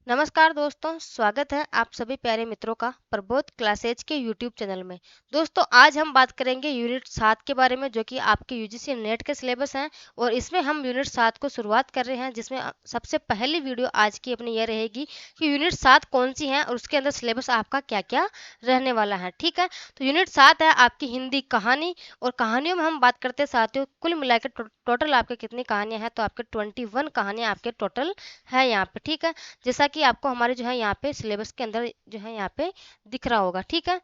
नमस्कार दोस्तों, स्वागत है आप सभी प्यारे मित्रों का प्रबोध क्लासेज के यूट्यूब चैनल में। दोस्तों आज हम बात करेंगे यूनिट 7 के बारे में, जो कि आपके यूजीसी नेट के सिलेबस हैं। और इसमें हम यूनिट 7 को शुरुआत कर रहे हैं, जिसमें सबसे पहली वीडियो आज की अपनी यह रहेगी कि यूनिट 7 कौन सी है और उसके अंदर सिलेबस आपका क्या क्या रहने वाला है। ठीक है, तो यूनिट 7 है आपकी हिंदी कहानी। और कहानियों में हम बात करते हैं साथियों, कुल मिलाकर टोटल आपके कितनी कहानियां हैं, तो आपके 21 कहानियां आपके टोटल है यहाँ पे। ठीक है, जैसा कि आपको हमारे जो है यहाँ पे सिलेबस के अंदर जो है यहाँ पे दिख रहा होगा। ठीक है,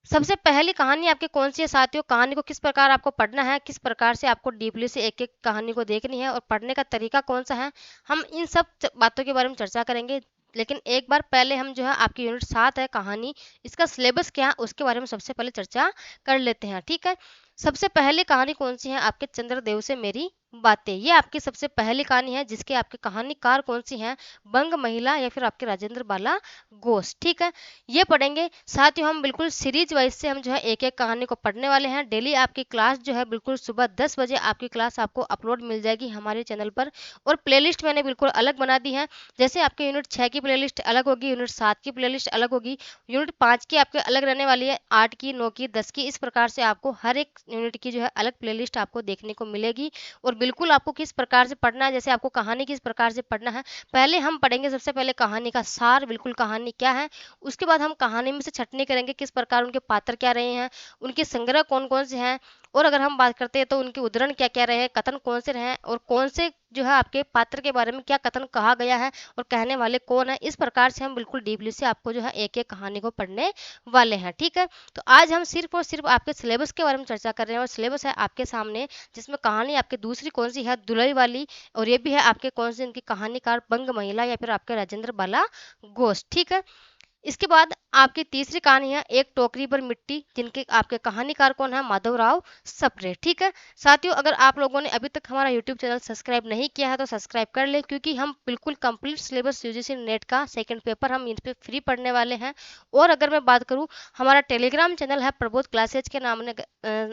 सबसे पहली कहानी आपके कौन सी है साथियों, कहानी को किस प्रकार आपको पढ़ना है, किस प्रकार से आपको डीपली से एक एक कहानी को देखनी है और पढ़ने का तरीका कौन सा है, हम इन सब बातों के बारे में चर्चा करेंगे। लेकिन एक बार पहले हम जो है आपकी यूनिट 7 है कहानी, इसका सिलेबस क्या है उसके बारे में सबसे पहले चर्चा कर लेते हैं। ठीक है, सबसे पहली कहानी कौन सी है आपके, चंद्रदेव से मेरी बातें। ये आपकी सबसे पहली कहानी है, जिसके आपके कहानीकार कौन सी हैं, बंग महिला या फिर आपके राजेंद्र बाला घोष। ठीक है, ये पढ़ेंगे। साथ ही हम बिल्कुल सीरीज वाइज से हम जो है एक एक कहानी को पढ़ने वाले हैं। डेली आपकी क्लास जो है बिल्कुल सुबह 10 बजे आपकी क्लास आपको अपलोड मिल जाएगी हमारे चैनल पर। और प्लेलिस्ट मैंने बिल्कुल अलग बना दी है। जैसे आपके यूनिट 6 की प्लेलिस्ट अलग होगी, यूनिट 7 की प्लेलिस्ट अलग होगी, यूनिट 5 की आपके अलग रहने वाली है, 8 की, 9 की, 10 की, इस प्रकार से आपको हर एक यूनिट की जो है अलग प्लेलिस्ट आपको देखने को मिलेगी। और बिल्कुल आपको किस प्रकार से पढ़ना है, जैसे आपको कहानी किस प्रकार से पढ़ना है, पहले हम पढ़ेंगे सबसे पहले कहानी का सार, बिल्कुल कहानी क्या है। उसके बाद हम कहानी में से छटनी करेंगे, किस प्रकार उनके पात्र क्या रहे हैं, उनके संग्रह कौन कौन से हैं। और अगर हम बात करते हैं तो उनके उद्धरण क्या क्या रहे हैं, कथन कौन से रहे हैं, और कौन से जो है आपके पात्र के बारे में क्या कथन कहा गया है और कहने वाले कौन है। इस प्रकार से हम बिल्कुल डीपली से आपको जो है एक एक कहानी को पढ़ने वाले हैं। ठीक है, तो आज हम सिर्फ और सिर्फ आपके सिलेबस के बारे में चर्चा कर रहे हैं। और सिलेबस है आपके सामने, जिसमें कहानी आपकी दूसरी कौन सी है, दुलई वाली। और ये भी है आपके कौन सी इनकी कहानीकार, बंग महिला या फिर आपके राजेंद्र बाला घोष। ठीक है, इसके बाद आपकी तीसरी कहानी है एक टोकरी पर मिट्टी, जिनके आपके कहानीकार कौन है, माधवराव सप्रे। ठीक है साथियों, अगर आप लोगों ने अभी तक हमारा यूट्यूब चैनल सब्सक्राइब नहीं किया है तो सब्सक्राइब कर ले, क्योंकि हम बिल्कुल कंप्लीट सिलेबस यूजीसी नेट का सेकंड पेपर हम इन पे फ्री पढ़ने वाले हैं। और अगर मैं बात करूं, हमारा टेलीग्राम चैनल है प्रबोध क्लासेज के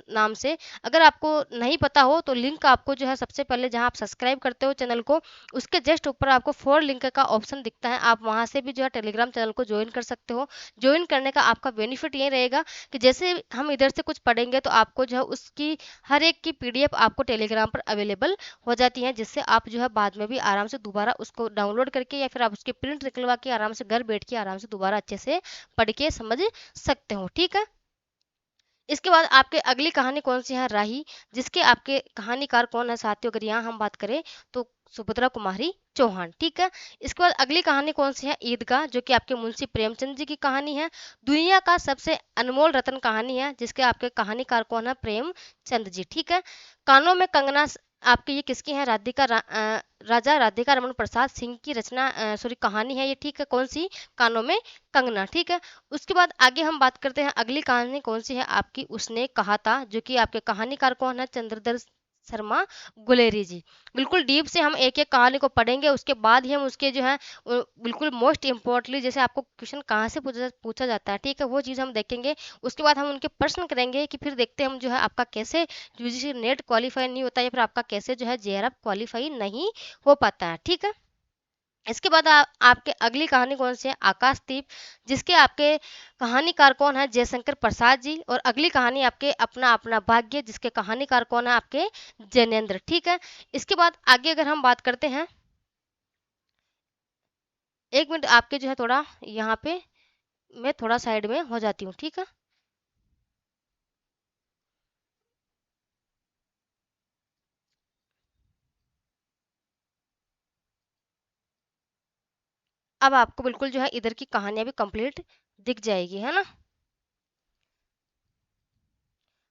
नाम से। अगर आपको नहीं पता हो तो लिंक आपको जो है सबसे पहले जहां आप सब्सक्राइब करते हो चैनल को, उसके जस्ट ऊपर आपको फॉर लिंक का ऑप्शन दिखता है, आप वहां से भी जो है टेलीग्राम चैनल को ज्वाइन कर सकते हो। ज्वाइन करने का आपका बेनिफिट ये रहेगा कि जैसे हम इधर से कुछ पढ़ेंगे तो आपको जो है उसकी हर एक की पीडीएफ आपको टेलीग्राम पर अवेलेबल हो जाती है, जिससे आप जो है बाद में भी आराम से दोबारा उसको डाउनलोड करके या फिर आप उसके प्रिंट निकलवा के आराम से घर बैठ के आराम से दोबारा अच्छे से पढ़ के समझ सकते हो। ठीक है, इसके बाद आपके अगली कहानी कौन सी है, राही, जिसके आपके कहानीकार कौन है साथियों, अगर यहाँ हम बात करें तो सुभद्रा कुमारी चौहान। ठीक है, इसके बाद अगली कहानी कौन सी है, ईदगाह, जो कि आपके मुंशी प्रेमचंद जी की कहानी है। दुनिया का सबसे अनमोल रत्न कहानी है, जिसके आपके कहानीकार कौन है, प्रेमचंद जी। ठीक है, कानों में कंगना, आपकी ये किसकी है, राजा राधिका रमन प्रसाद सिंह की रचना, सॉरी कहानी है ये। ठीक है, कौन सी, कानों में कंगना। ठीक है, उसके बाद आगे हम बात करते हैं अगली कहानी कौन सी है आपकी, उसने कहा था, जो कि आपके कहानीकार कौन है, चंद्रधर शर्मा गुलेरी जी। बिल्कुल डीप से हम एक एक कहानी को पढ़ेंगे, उसके बाद ही हम उसके जो है बिल्कुल मोस्ट इम्पोर्टेंटली, जैसे आपको क्वेश्चन कहाँ से पूछा जाता है, ठीक है, वो चीज़ हम देखेंगे। उसके बाद हम उनके प्रश्न करेंगे कि फिर देखते हैं हम जो है आपका कैसे यूजीसी नेट क्वालिफाई नहीं होता, या फिर आपका कैसे जो है जेआरएफ क्वालिफाई नहीं हो पाता है। ठीक है, इसके बाद आपके अगली कहानी कौन सी है, आकाशदीप, जिसके आपके कहानीकार कौन है, जयशंकर प्रसाद जी। और अगली कहानी आपके अपना अपना भाग्य, जिसके कहानीकार कौन है, आपके जैनेन्द्र। ठीक है, इसके बाद आगे अगर हम बात करते हैं, एक मिनट आपके जो है थोड़ा यहाँ पे मैं थोड़ा साइड में हो जाती हूँ। ठीक है, अब आपको बिल्कुल जो है इधर की कहानियां भी कंप्लीट दिख जाएगी, है ना।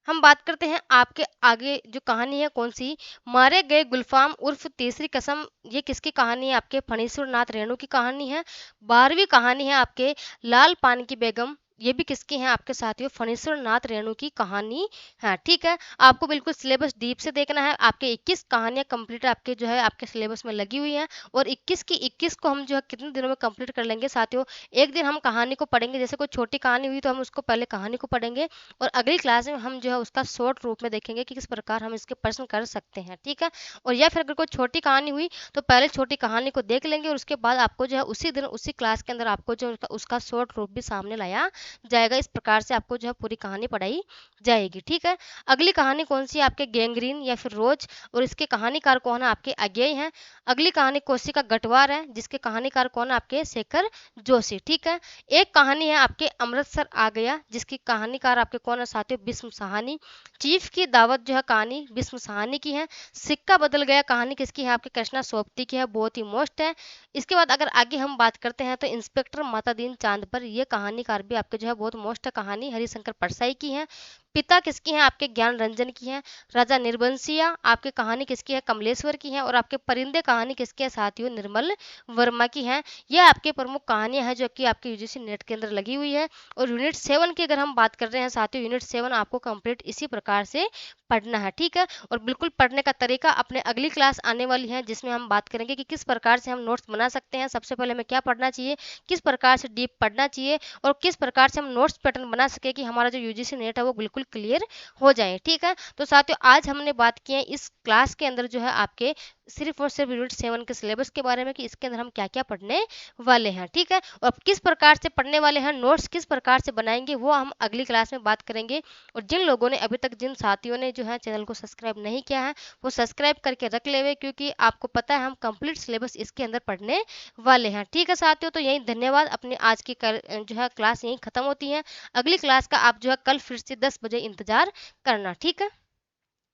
हम बात करते हैं आपके आगे जो कहानी है कौन सी, मारे गए गुलफाम उर्फ तीसरी कसम। ये किसकी कहानी है, आपके फणीश्वर नाथ रेणु की कहानी है। 12वीं कहानी है आपके लाल पान की बेगम, ये भी किसकी है आपके साथियों, फणीश्वर नाथ रेणु की कहानी है। ठीक है, आपको बिल्कुल सिलेबस डीप से देखना है। आपके 21 कहानियां कंप्लीट आपके जो है आपके सिलेबस में लगी हुई हैं, और 21 की 21 को हम जो है कितने दिनों में कंप्लीट कर लेंगे साथियों। एक दिन हम कहानी को पढ़ेंगे, जैसे कोई छोटी कहानी हुई तो हम उसको पहले कहानी को पढ़ेंगे, और अगली क्लास में हम जो है उसका शॉर्ट रूप में देखेंगे कि किस प्रकार हम इसके प्रश्न कर सकते हैं। ठीक है, और या फिर अगर कोई छोटी कहानी हुई तो पहले छोटी कहानी को देख लेंगे, और उसके बाद आपको जो है उसी दिन उसी क्लास के अंदर आपको जो उसका शॉर्ट रूप भी सामने लाया जाएगा। इस प्रकार से आपको जो है पूरी कहानी पढ़ाई जाएगी। ठीक है, अगली कहानी कौन सी है आपके, गैंग्रीन या फिर रोज, और इसके कहानीकार कौन है आपके, अज्ञेय हैं। अगली कहानी कोसी का गटवार है, जिसके कहानीकार कौन है आपके, शेखर जोशी। ठीक है, एक कहानी है आपके अमृतसर आ गया, जिसकी कहानीकार आपके कौन है साथियों, बिस्म सहानी। चीफ की दावत जो है कहानी बिस्म सहानी की है। सिक्का बदल गया कहानी किसकी है आपके, कृष्णा सोपती की है, बहुत ही मस्त है। इसके बाद अगर आगे हम बात करते हैं तो इंस्पेक्टर मातादीन चांद पर, ये कहानीकार भी आपके जो है बहुत मस्त कहानी हरिशंकर परसाई की है। पिता किसकी है आपके, ज्ञान रंजन की है। राजा निर्बंसिया आपकी कहानी किसकी है, कमलेश्वर की है। और आपके परिंदे कहानी किसकी है साथियों, निर्मल वर्मा की है। यह आपके प्रमुख कहानियां हैं जो कि आपके यूजीसी नेट के अंदर लगी हुई है। और यूनिट 7 की अगर हम बात कर रहे हैं साथियों, यूनिट 7 आपको कंप्लीट इसी प्रकार से पढ़ना है। ठीक है, और बिल्कुल पढ़ने का तरीका अपने अगली क्लास आने वाली है, जिसमें हम बात करेंगे कि किस प्रकार से हम नोट्स बना सकते हैं। सबसे पहले हमें क्या पढ़ना चाहिए, किस प्रकार से डीप पढ़ना चाहिए, और किस प्रकार से हम नोट्स पैटर्न बना सके कि हमारा जो यूजीसी नेट है वो बिल्कुल क्लियर हो जाए। ठीक है, तो साथियों आज हमने बात की है इस क्लास के अंदर जो है आपके सिर्फ और सिर्फ यूनिट 7 के सिलेबस के बारे में, कि इसके अंदर हम क्या क्या पढ़ने वाले हैं। ठीक है, और किस प्रकार से पढ़ने वाले हैं, नोट्स किस प्रकार से बनाएंगे, वो हम अगली क्लास में बात करेंगे। और जिन लोगों ने अभी तक, जिन साथियों ने जो है चैनल को सब्सक्राइब नहीं किया है, वो सब्सक्राइब करके रख ले हुए, क्योंकि आपको पता है हम कंप्लीट सिलेबस इसके अंदर पढ़ने वाले हैं। ठीक है साथियों, तो यही धन्यवाद। अपनी आज की जो है क्लास यही खत्म होती है। अगली क्लास का आप जो है कल फिर से 10 बजे इंतजार करना। ठीक है,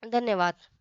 धन्यवाद।